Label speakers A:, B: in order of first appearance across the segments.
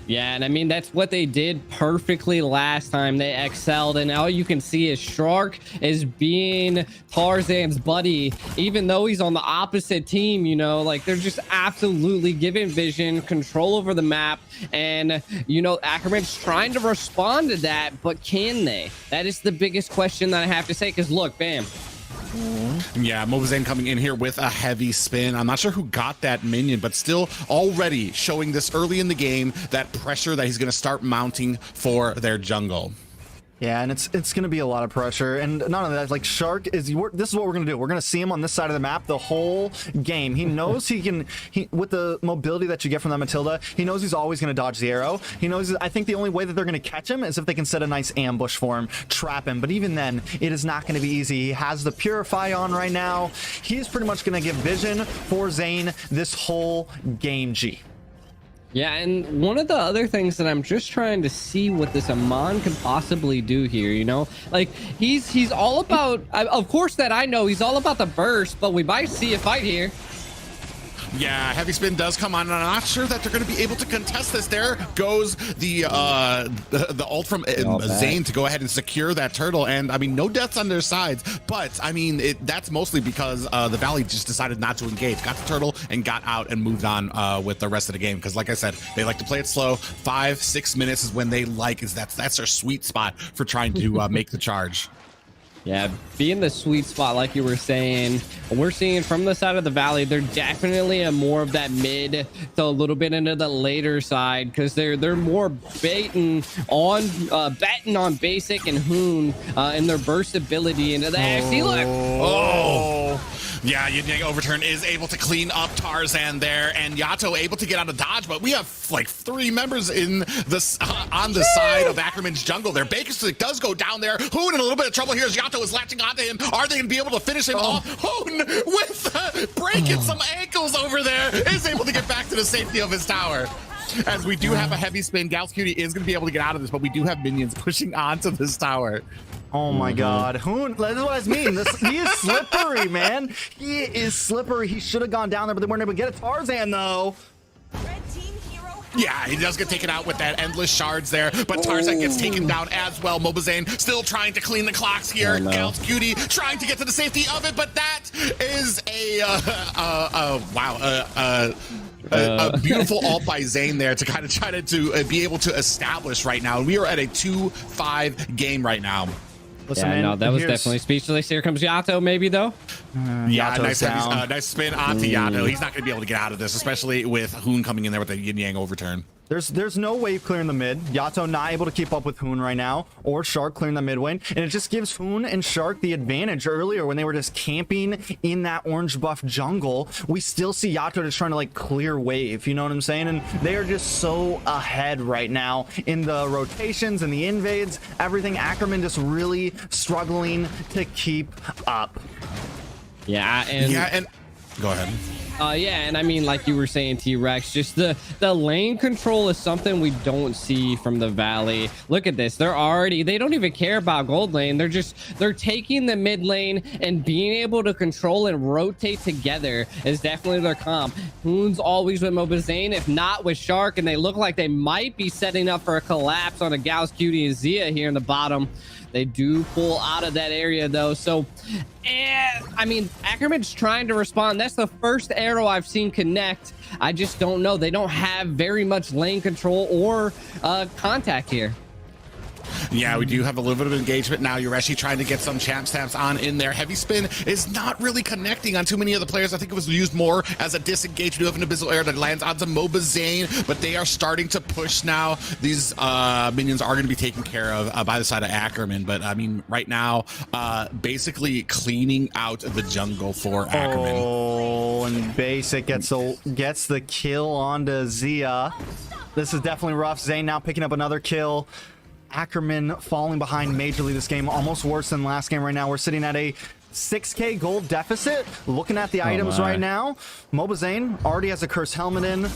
A: Yeah, and I mean, that's what they did perfectly last time. They excelled, and all you can see is Shark is being Tarzan's buddy, even though he's on the opposite team, you know, like they're just absolutely giving vision, control over the map, and, you know, ACKERMAN's trying to respond to that, but can they? That is the biggest question that I have to say, because look, bam.
B: Yeah, MOBAZANE coming in here with a heavy spin. I'm not sure who got that minion, but still already showing this early in the game, that pressure that he's going to start mounting for their jungle.
C: Yeah, and it's going to be a lot of pressure, and none of that. Like Shark is, this is what we're going to do. We're going to see him on this side of the map the whole game. He knows he can. With the mobility that you get from that Matilda, he knows he's always going to dodge the arrow. He knows. I think the only way that they're going to catch him is if they can set a nice ambush for him, trap him. But even then, it is not going to be easy. He has the Purify on right now. He's pretty much going to give vision for Zane this whole game.
A: Yeah, and one of the other things that I'm just trying to see what this Amon can possibly do here, you know, like he's all about, of course that I know he's all about the burst, but we might see a fight here.
B: Yeah, heavy spin does come on, and I'm not sure that they're going to be able to contest this. There goes the ult from Zane to go ahead and secure that turtle, and I mean, no deaths on their sides, but I mean, that's mostly because the Valley just decided not to engage, got the turtle and got out and moved on with the rest of the game, because like I said, they like to play it slow. 5-6 minutes is when they like, that's their sweet spot for trying to make the charge.
A: Yeah, being the sweet spot, like you were saying, we're seeing from the side of the Valley, they're definitely a more of that mid to a little bit into the later side, because they're more betting on basic and Hoon in their burst ability into the see, look.
B: Oh. Yeah, Yin Overturn is able to clean up Tarzan there, and Yato able to get out of dodge, but we have like 3 members in this on the side of ACKERMAN's jungle there. Bakerstick does go down there. Hoon in a little bit of trouble here as Yato is latching onto him. Are they going to be able to finish him off? Hoon with breaking some ankles over there is able to get back to the safety of his tower. As we do have a heavy spin, Gals Cutie is going to be able to get out of this, but we do have minions pushing onto this tower.
C: Oh my God, Hoon, that's what I mean. He is slippery, man. He is slippery. He should have gone down there, but they weren't able to get it. Tarzan, though.
B: Yeah, he does get taken out with that endless shards there, but Tarzan gets taken down as well. MOBAZANE still trying to clean the clocks here. Gals Cutie trying to get to the safety of it, but that is a beautiful ult by Zane there to kind of try to be able to establish right now. We are at a 2-5 game right now.
A: Listen, yeah, no, that was definitely speechless. Here comes Yato, maybe, though.
B: Yeah, nice spin onto Yato. He's not going to be able to get out of this, especially with Hoon coming in there with the Yin-Yang overturn.
C: There's no wave clearing the mid. Yato not able to keep up with Hoon right now, or Shark clearing the mid lane, and it just gives Hoon and Shark the advantage earlier when they were just camping in that orange buff jungle. We still see Yato just trying to like clear wave, you know what I'm saying? And they are just so ahead right now in the rotations and the invades, everything. ACKERMAN just really struggling to keep up.
A: Yeah, and
B: go ahead.
A: Yeah, and I mean, like you were saying, T-Rex, just the lane control is something we don't see from the Valley. Look at this. They don't even care about gold lane. They're taking the mid lane, and being able to control and rotate together is definitely their comp. Hoon's always with MOBAZANE, if not with Shark, and they look like they might be setting up for a collapse on a Gals Cutie and Zia here in the bottom. They do pull out of that area, though. So, I mean, ACKERMAN's trying to respond. That's the first arrow I've seen connect. I just don't know. They don't have very much lane control or contact here.
B: Yeah, we do have a little bit of engagement now. Yureshi trying to get some champ stamps on in there. Heavy spin is not really connecting on too many of the players. I think it was used more as a disengage. We do have an abyssal air that lands onto MOBAZANE, but they are starting to push now. These minions are going to be taken care of by the side of ACKERMAN, but I mean, right now, basically cleaning out the jungle for ACKERMAN.
C: Oh, and Basic gets the kill onto Zia. This is definitely rough. Zane now picking up another kill. ACKERMAN falling behind majorly this game, almost worse than last game right now. We're sitting at a 6K gold deficit. Looking at the items right now, MOBAZANE already has a cursed helmet in.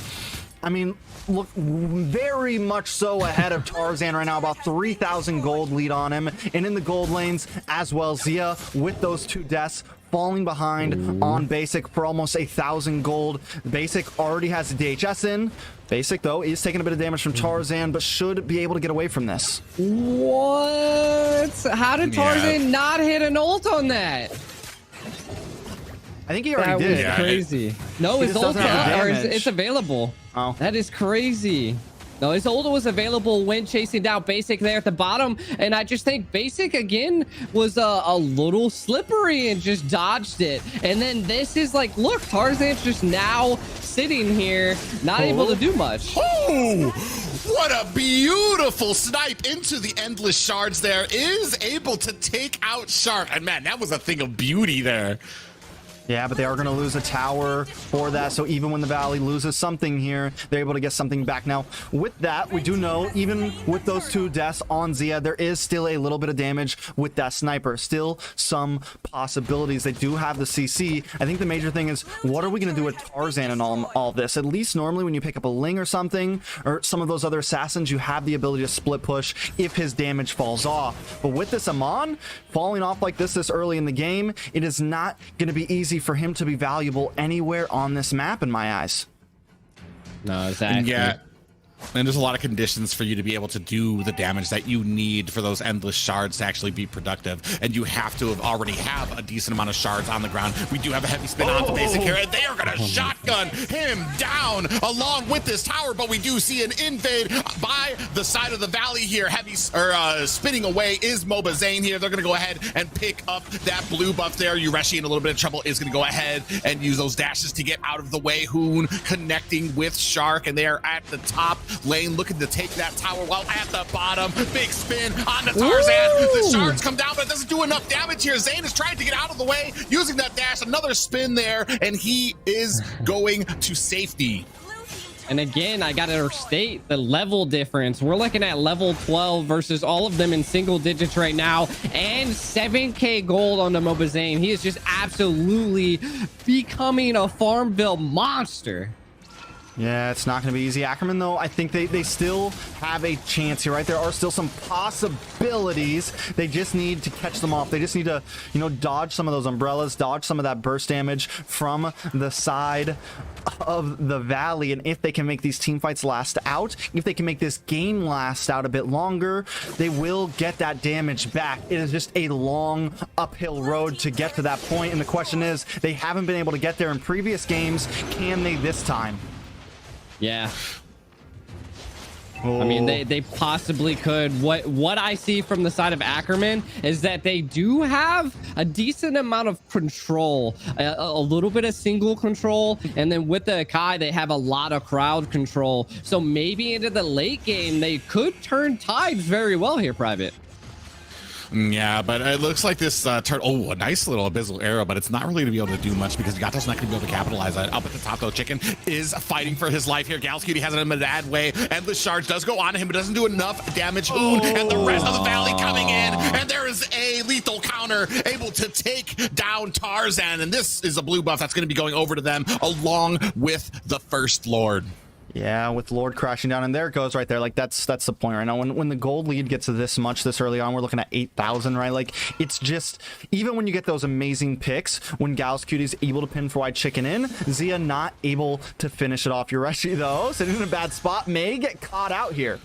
C: I mean, look, very much so ahead of Tarzan right now, about 3,000 gold lead on him. And in the gold lanes as well, Zia with those 2 deaths falling behind on Basic for almost 1,000 gold. Basic already has the DHS in. Basic, though, is taking a bit of damage from Tarzan, but should be able to get away from this.
A: What? How did Tarzan not hit an ult on that?
C: I think he already did.
A: Was crazy. No, his ult it's available.
C: Oh.
A: That is crazy. No, his ult was available when chasing down Basic there at the bottom, and I just think Basic again was a little slippery and just dodged it. And then this is like, look, Tarzan's just now sitting here, not able to do much.
B: Oh, what a beautiful snipe into the endless shards there. Is able to take out Shark, and man, that was a thing of beauty there.
C: Yeah, but they are going to lose a tower for that. So even when the Valley loses something here, they're able to get something back. Now, with that, we do know, even with those 2 deaths on Zia, there is still a little bit of damage with that sniper. Still some possibilities. They do have the CC. I think the major thing is, what are we going to do with Tarzan and all this? At least normally when you pick up a Ling or something, or some of those other assassins, you have the ability to split push if his damage falls off. But with this Amon falling off like this early in the game, it is not going to be easy for him to be valuable anywhere on this map in my eyes.
A: No, exactly.
B: Yeah. And there's a lot of conditions for you to be able to do the damage that you need for those endless shards to actually be productive. And you have to already have a decent amount of shards on the ground. We do have a heavy spin onto Basic here, and they are going to shotgun him down along with this tower. But we do see an invade by the side of the Valley here. Spinning away is MOBAZANE here. They're going to go ahead and pick up that blue buff there. Yureshi in a little bit of trouble is going to go ahead and use those dashes to get out of the way. Hoon connecting with Shark, and they are at the top lane looking to take that tower, while at the bottom, big spin on the Tarzan. The shards come down, but it doesn't do enough damage here. Zane is trying to get out of the way using that dash. Another spin there, and he is going to safety.
A: And again, I gotta state the level difference. We're looking at level 12 versus all of them in single digits right now, and 7k gold on the MOBAZANE. He is just absolutely becoming a Farmville monster.
C: Yeah, it's not going to be easy. ACKERMAN, though, I think they still have a chance here, right? There are still some possibilities. They just need to catch them off. They just need to, you know, dodge some of those umbrellas, dodge some of that burst damage from the side of the Valley. And if they can make these team fights last out, if they can make this game last out a bit longer, they will get that damage back. It is just a long uphill road to get to that point. And the question is, they haven't been able to get there in previous games. Can they this time?
A: Yeah. I mean, they possibly could. What I see from the side of ACKERMAN is that they do have a decent amount of control, a little bit of single control, and then with the Akai, they have a lot of crowd control. So maybe into the late game, they could turn tides very well here, Private.
B: Yeah, but it looks like this a nice little abyssal arrow, but it's not really going to be able to do much because Gato's not going to be able to capitalize on it. Up at the top, though, Chicken is fighting for his life here. Galscutie has it in a bad way, and the charge does go on to him, but doesn't do enough damage. And the rest of the Valley coming in, and there is a lethal counter able to take down Tarzan, and this is a blue buff that's going to be going over to them along with the First Lord.
C: Yeah, with Lord crashing down, and there it goes right there. Like, that's the point right now. When the gold lead gets to this much this early on, we're looking at 8,000, right? Like, it's just, even when you get those amazing picks, when Galscutie's able to pin for White Chicken in, Zia not able to finish it off. Yureshi, though, sitting in a bad spot, may get caught out here.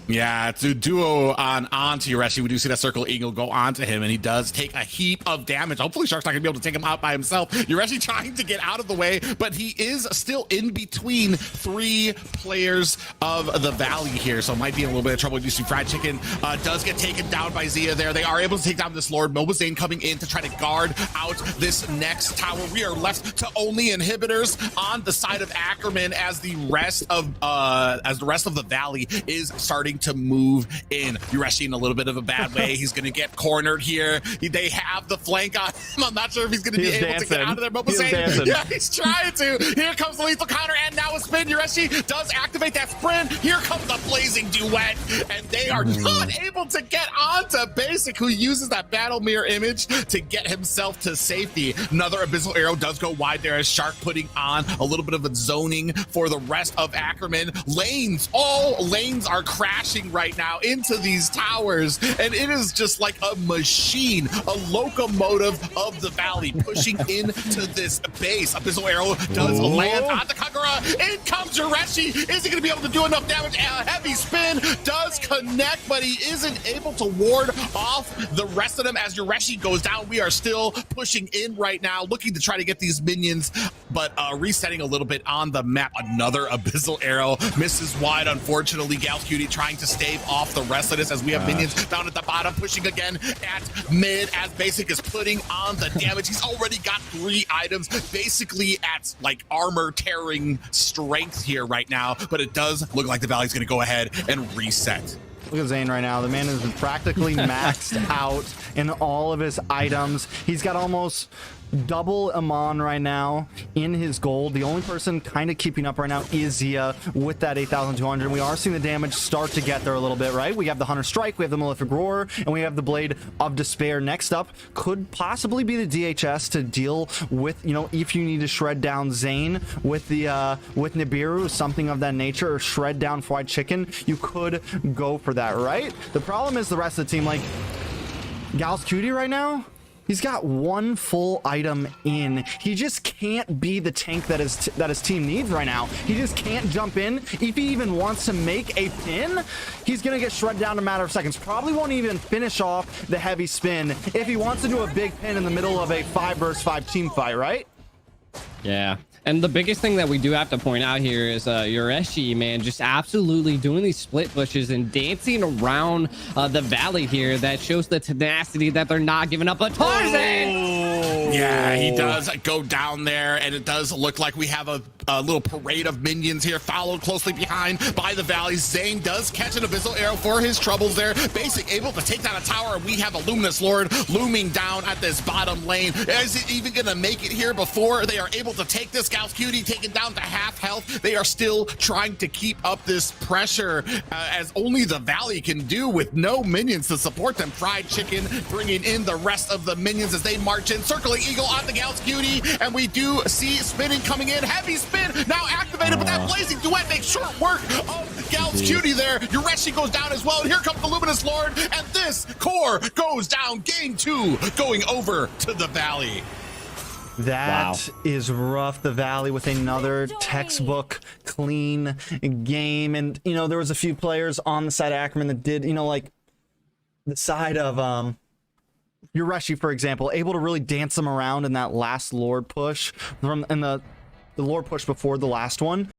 B: Yeah, it's a duo onto Yureshi. We do see that Circle Eagle go onto him, and he does take a heap of damage. Hopefully, Shark's not going to be able to take him out by himself. Yureshi trying to get out of the way, but he is still in between 3 players of the Valley here, so might be in a little bit of trouble. You see Fried Chicken does get taken down by Zia there. They are able to take down this Lord. MOBAZANE coming in to try to guard out this next tower. We are left to only inhibitors on the side of ACKERMAN as the rest of the Valley is starting to move in. Yureshi in a little bit of a bad way. He's going to get cornered here. They have the flank on him. I'm not sure if he's going to be able to get out of there. MOBAZANE, yeah, he's trying to. Here comes the lethal counter, and now a spin. Yureshi does activate that sprint. Here comes the blazing duet, and they are not able to get onto Basic, who uses that battle mirror image to get himself to safety. Another abyssal arrow does go wide there as Shark putting on a little bit of a zoning for the rest of ACKERMAN. Lanes, all lanes are crashing crashing right now into these towers, and it is just like a machine, a locomotive of the Valley pushing into this base. Abyssal Arrow does land on the Kagura. In comes Yureshi. Is he going to be able to do enough damage? A heavy spin does connect, but he isn't able to ward off the rest of them as Yureshi goes down. We are still pushing in right now, looking to try to get these minions, but resetting a little bit on the map. Another Abyssal Arrow misses wide, unfortunately. Gals Cutie trying to stave off the rest of this as we have minions down at the bottom, pushing again at mid as Basic is putting on the damage. He's already got 3 items, basically at like armor tearing strength here right now, but it does look like the Valley's gonna go ahead and reset.
C: Look at Zane right now. The man is practically maxed out in all of his items. He's got almost double Amon right now in his gold. The only person kind of keeping up right now is Zia with that 8,200. We are seeing the damage start to get there a little bit, right? We have the Hunter Strike, we have the Malefic Roar, and we have the Blade of Despair. Next up could possibly be the DHS to deal with, you know, if you need to shred down Zane with the with Nibiru, something of that nature, or shred down Fried Chicken. You could go for that, right? The problem is the rest of the team, like Gals Cutie right now, he's got 1 full item in. He just can't be the tank that his team needs right now. He just can't jump in. If he even wants to make a pin, he's gonna get shredded down in a matter of seconds. Probably won't even finish off the heavy spin if he wants to do a big pin in the middle of a 5 versus 5 team fight, right?
A: Yeah. And the biggest thing that we do have to point out here is Yureshi, man, just absolutely doing these split pushes and dancing around the Valley here. That shows the tenacity that they're not giving up. But Tarzan!
B: Yeah, he does go down there, and it does look like we have a little parade of minions here, followed closely behind by the Valley. Zane does catch an Abyssal Arrow for his troubles there. Basic able to take down a tower, and we have a Luminous Lord looming down at this bottom lane. Is it even going to make it here before they are able to take this? Gals Cutie taken down to half health. They are still trying to keep up this pressure as only the Valley can do with no minions to support them. Fried Chicken bringing in the rest of the minions as they march in. Circling Eagle on the Gals Cutie, and we do see spinning coming in. Heavy spin now activated, but that Blazing Duet makes short work of Gals Cutie there. Yureshi goes down as well, and here comes the Luminous Lord, and this core goes down. Game 2 going over to the Valley.
C: That is rough. The Valley with another textbook clean game. And, you know, there was a few players on the side of Ackerman that did, you know, like the side of Yureshi, for example, able to really dance them around in that last Lord push from, and the Lord push before the last one.